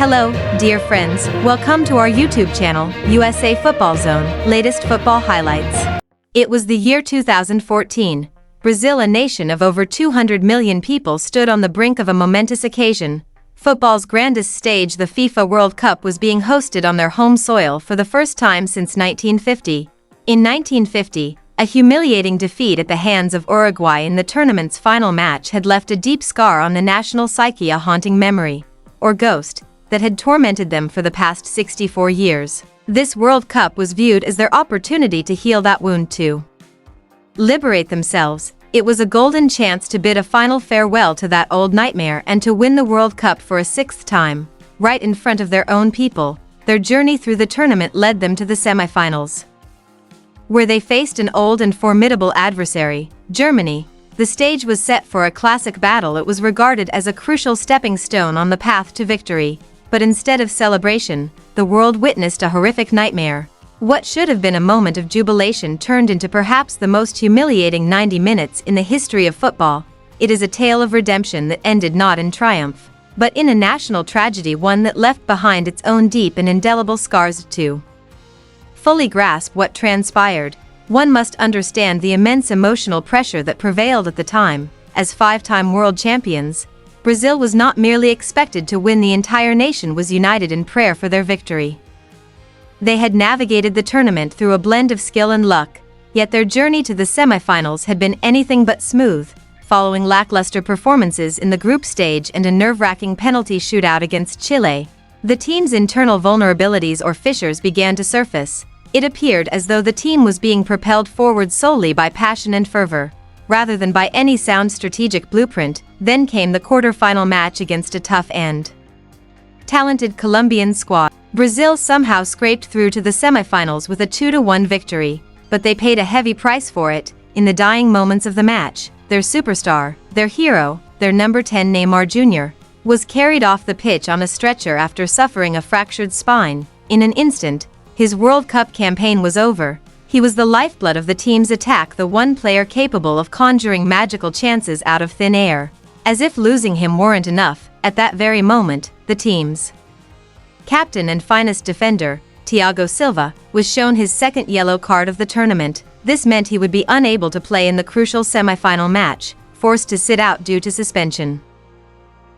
Hello, dear friends, welcome to our YouTube channel, USA Football Zone, latest football highlights. It was the year 2014. Brazil, a nation of over 200 million people, stood on the brink of a momentous occasion. Football's grandest stage, the FIFA World Cup, was being hosted on their home soil for the first time since 1950. In 1950, a humiliating defeat at the hands of Uruguay in the tournament's final match had left a deep scar on the national psyche, a haunting memory, or ghost, that had tormented them for the past 64 years. This World Cup was viewed as their opportunity to heal that wound, to liberate themselves. It was a golden chance to bid a final farewell to that old nightmare and to win the World Cup for a sixth time, right in front of their own people. Their journey through the tournament led them to the semifinals, where they faced an old and formidable adversary, Germany. The stage was set for a classic battle. It was regarded as a crucial stepping stone on the path to victory. But instead of celebration, the world witnessed a horrific nightmare. What should have been a moment of jubilation turned into perhaps the most humiliating 90 minutes in the history of football. It is a tale of redemption that ended not in triumph, but in a national tragedy, one that left behind its own deep and indelible scars. To fully grasp what transpired, one must understand the immense emotional pressure that prevailed at the time. As five-time world champions, Brazil was not merely expected to win, the entire nation was united in prayer for their victory. They had navigated the tournament through a blend of skill and luck, yet their journey to the semifinals had been anything but smooth. Following lackluster performances in the group stage and a nerve-wracking penalty shootout against Chile, the team's internal vulnerabilities, or fissures, began to surface. It appeared as though the team was being propelled forward solely by passion and fervor, rather than by any sound strategic blueprint. Then came the quarter-final match against a tough and talented Colombian squad. Brazil somehow scraped through to the semifinals with a 2-1 victory, but they paid a heavy price for it. In the dying moments of the match, their superstar, their hero, their number 10 Neymar Jr., was carried off the pitch on a stretcher after suffering a fractured spine. In an instant, his World Cup campaign was over. He was the lifeblood of the team's attack, the one player capable of conjuring magical chances out of thin air. As if losing him weren't enough, at that very moment, the team's captain and finest defender, Thiago Silva, was shown his second yellow card of the tournament. This meant he would be unable to play in the crucial semifinal match, forced to sit out due to suspension.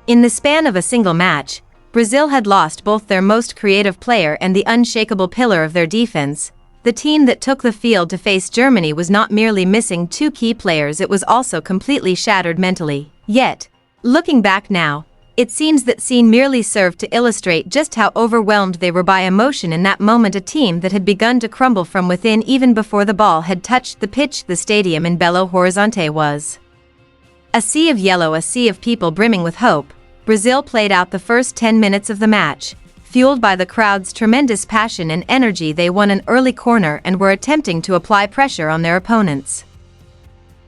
In the span of a single match, Brazil had lost both their most creative player and the unshakable pillar of their defense. The team that took the field to face Germany was not merely missing two key players, it was also completely shattered mentally. Yet, looking back now, it seems that scene merely served to illustrate just how overwhelmed they were by emotion in that moment. A team that had begun to crumble from within even before the ball had touched the pitch. The stadium in Belo Horizonte was a sea of yellow, a sea of people brimming with hope. Brazil played out the first 10 minutes of the match. Fueled by the crowd's tremendous passion and energy, they won an early corner and were attempting to apply pressure on their opponents.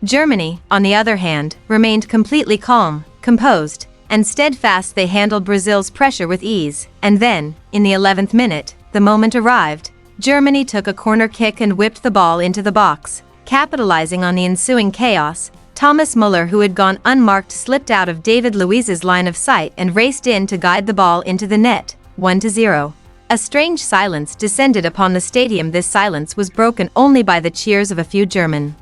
Germany, on the other hand, remained completely calm, composed, and steadfast. They handled Brazil's pressure with ease, and then, in the 11th minute, the moment arrived. Germany took a corner kick and whipped the ball into the box. Capitalizing on the ensuing chaos, Thomas Muller, who had gone unmarked, slipped out of David Luiz's line of sight and raced in to guide the ball into the net. 1-0. A strange silence descended upon the stadium. This silence was broken only by the cheers of a few German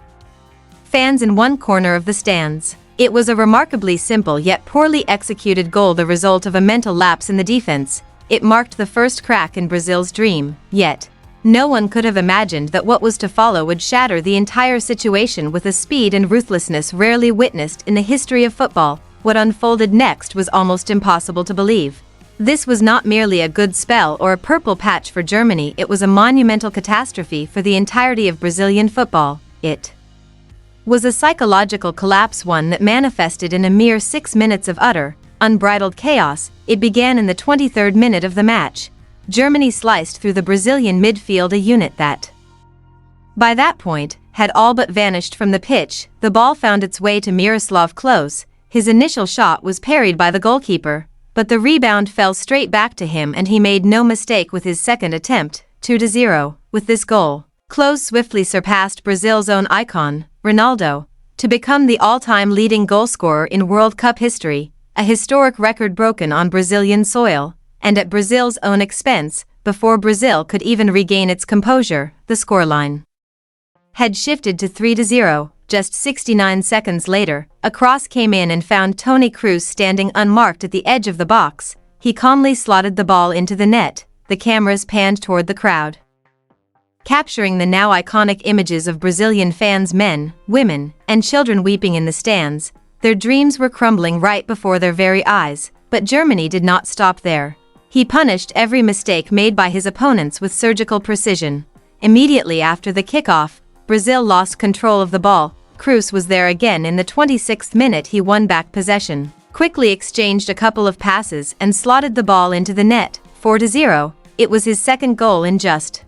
fans in one corner of the stands. It was a remarkably simple yet poorly executed goal, the result of a mental lapse in the defense. It marked the first crack in Brazil's dream, yet no one could have imagined that what was to follow would shatter the entire situation with a speed and ruthlessness rarely witnessed in the history of football. What unfolded next was almost impossible to believe. This was not merely a good spell or a purple patch for Germany, it was a monumental catastrophe for the entirety of Brazilian football. It was a psychological collapse, one that manifested in a mere 6 minutes of utter, unbridled chaos. It began in the 23rd minute of the match. Germany sliced through the Brazilian midfield, a unit that, by that point, had all but vanished from the pitch. The ball found its way to Miroslav Klose. His initial shot was parried by the goalkeeper, but the rebound fell straight back to him and he made no mistake with his second attempt. 2-0. With this goal, Klose swiftly surpassed Brazil's own icon, Ronaldo, to become the all-time leading goalscorer in World Cup history, a historic record broken on Brazilian soil. and at Brazil's own expense, before Brazil could even regain its composure, the scoreline had shifted to 3-0. Just 69 seconds later, a cross came in and found Toni Kroos standing unmarked at the edge of the box. He calmly slotted the ball into the net. The cameras panned toward the crowd, capturing the now iconic images of Brazilian fans, men, women, and children weeping in the stands. Their dreams were crumbling right before their very eyes, but Germany did not stop there. He punished every mistake made by his opponents with surgical precision. Immediately after the kickoff, Brazil lost control of the ball. Kroos was there again. In the 26th minute he won back possession, quickly exchanged a couple of passes and slotted the ball into the net. 4-0. It was his second goal in just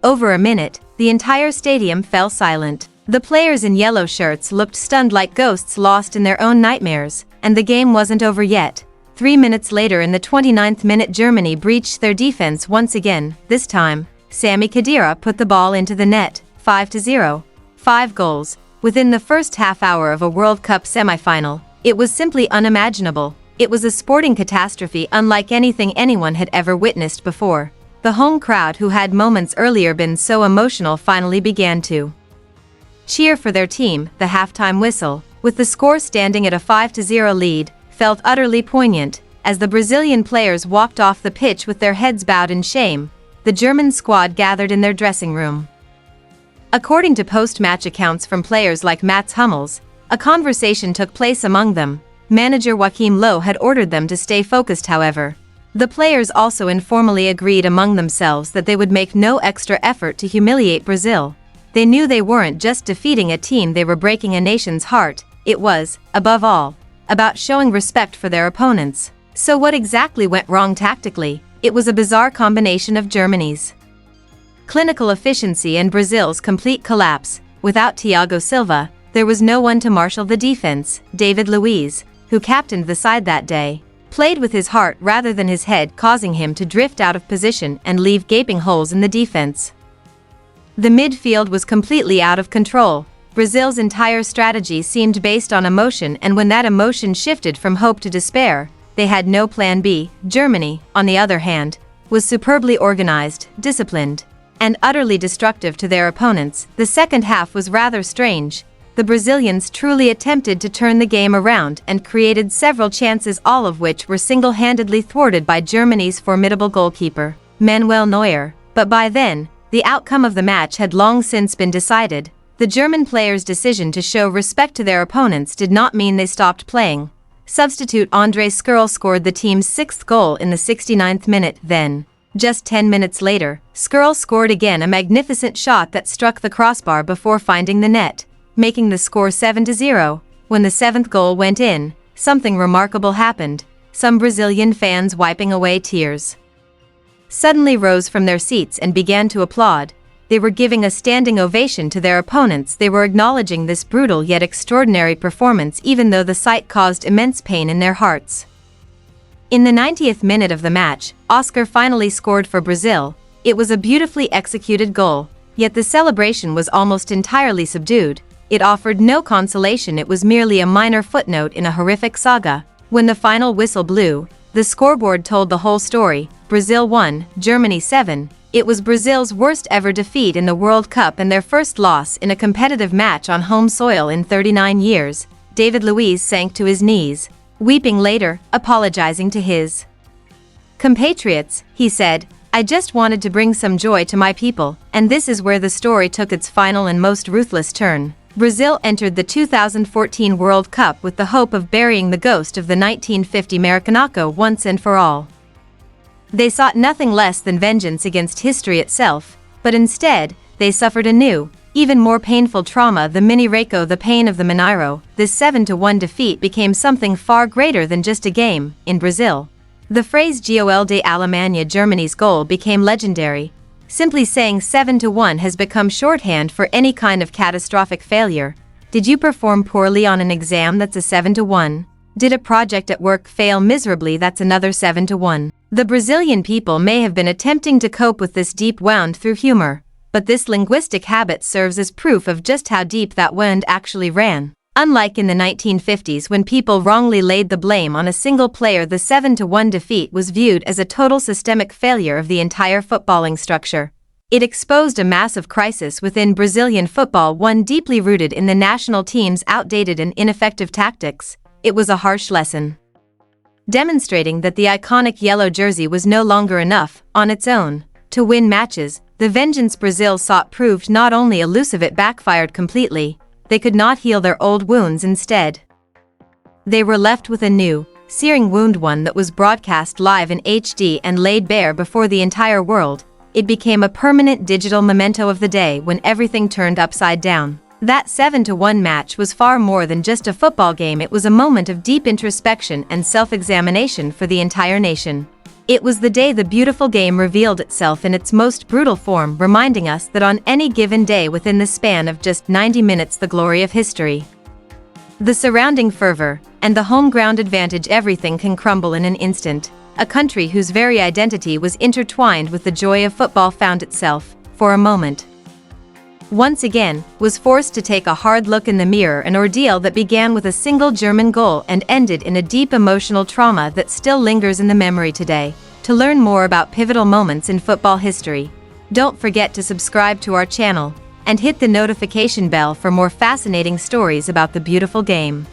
over a minute. The entire stadium fell silent. The players in yellow shirts looked stunned, like ghosts lost in their own nightmares, and the game wasn't over yet. 3 minutes later, in the 29th minute, Germany breached their defense once again. This time, Sami Khedira put the ball into the net. 5-0. 5 goals within the first half hour of a World Cup semifinal. It was simply unimaginable. It was a sporting catastrophe unlike anything anyone had ever witnessed before. The home crowd, who had moments earlier been so emotional, finally began to cheer for their team. The halftime whistle, with the score standing at a 5-0 lead, felt utterly poignant. As the Brazilian players walked off the pitch with their heads bowed in shame, the German squad gathered in their dressing room. According to post-match accounts from players like Mats Hummels, a conversation took place among them. Manager Joachim Low had ordered them to stay focused. However, the players also informally agreed among themselves that they would make no extra effort to humiliate Brazil. They knew they weren't just defeating a team, they were breaking a nation's heart. It was, above all, about showing respect for their opponents. So what exactly went wrong tactically? It was a bizarre combination of Germany's clinical efficiency and Brazil's complete collapse. Without Thiago Silva, there was no one to marshal the defense. David Luiz, who captained the side that day, played with his heart rather than his head, causing him to drift out of position and leave gaping holes in the defense. The midfield was completely out of control. Brazil's entire strategy seemed based on emotion, and when that emotion shifted from hope to despair, they had no plan B. Germany, on the other hand, was superbly organized, disciplined, and utterly destructive to their opponents. The second half was rather strange. The Brazilians truly attempted to turn the game around and created several chances, all of which were single-handedly thwarted by Germany's formidable goalkeeper, Manuel Neuer. But by then, the outcome of the match had long since been decided. The German players' decision to show respect to their opponents did not mean they stopped playing. Substitute André Schürrle scored the team's 6th goal in the 69th minute. Then, just 10 minutes later, Schürrle scored again, a magnificent shot that struck the crossbar before finding the net, making the score 7-0. When the 7th goal went in, something remarkable happened. Some Brazilian fans, wiping away tears, suddenly rose from their seats and began to applaud. They were giving a standing ovation to their opponents. They were acknowledging this brutal yet extraordinary performance, even though the sight caused immense pain in their hearts. In the 90th minute of the match, Oscar finally scored for Brazil. It was a beautifully executed goal, yet the celebration was almost entirely subdued. It offered no consolation. It was merely a minor footnote in a horrific saga. When the final whistle blew, the scoreboard told the whole story. Brazil 1, Germany 7. It was Brazil's worst ever defeat in the World Cup and their first loss in a competitive match on home soil in 39 years. David Luiz sank to his knees, weeping later, apologizing to his compatriots. He said, "I just wanted to bring some joy to my people." And this is where the story took its final and most ruthless turn. Brazil entered the 2014 World Cup with the hope of burying the ghost of the 1950 Maracanazo once and for all. They sought nothing less than vengeance against history itself, but instead, they suffered a new, even more painful trauma, the Mineirão, the pain of the Mineiro. This 7-1 defeat became something far greater than just a game. In Brazil, the phrase Gol de Alemanha, Germany's goal, became legendary. Simply saying 7-1 has become shorthand for any kind of catastrophic failure. Did you perform poorly on an exam? That's a 7-1. Did a project at work fail miserably? That's another 7-1. The Brazilian people may have been attempting to cope with this deep wound through humor, but this linguistic habit serves as proof of just how deep that wound actually ran. Unlike in the 1950s when people wrongly laid the blame on a single player, the 7-1 defeat was viewed as a total systemic failure of the entire footballing structure. It exposed a massive crisis within Brazilian football, one deeply rooted in the national team's outdated and ineffective tactics. It was a harsh lesson, demonstrating that the iconic yellow jersey was no longer enough, on its own, to win matches. The vengeance Brazil sought proved not only elusive, it backfired completely. They could not heal their old wounds. Instead, they were left with a new, searing wound, one that was broadcast live in HD and laid bare before the entire world. It became a permanent digital memento of the day when everything turned upside down. That 7-1 match was far more than just a football game. It was a moment of deep introspection and self-examination for the entire nation. It was the day the beautiful game revealed itself in its most brutal form, reminding us that on any given day within the span of just 90 minutes, the glory of history, the surrounding fervor, and the home ground advantage, everything can crumble in an instant. A country whose very identity was intertwined with the joy of football found itself, for a moment, once again, was forced to take a hard look in the mirror, an ordeal that began with a single German goal and ended in a deep emotional trauma that still lingers in the memory today. To learn more about pivotal moments in football history, don't forget to subscribe to our channel and hit the notification bell for more fascinating stories about the beautiful game.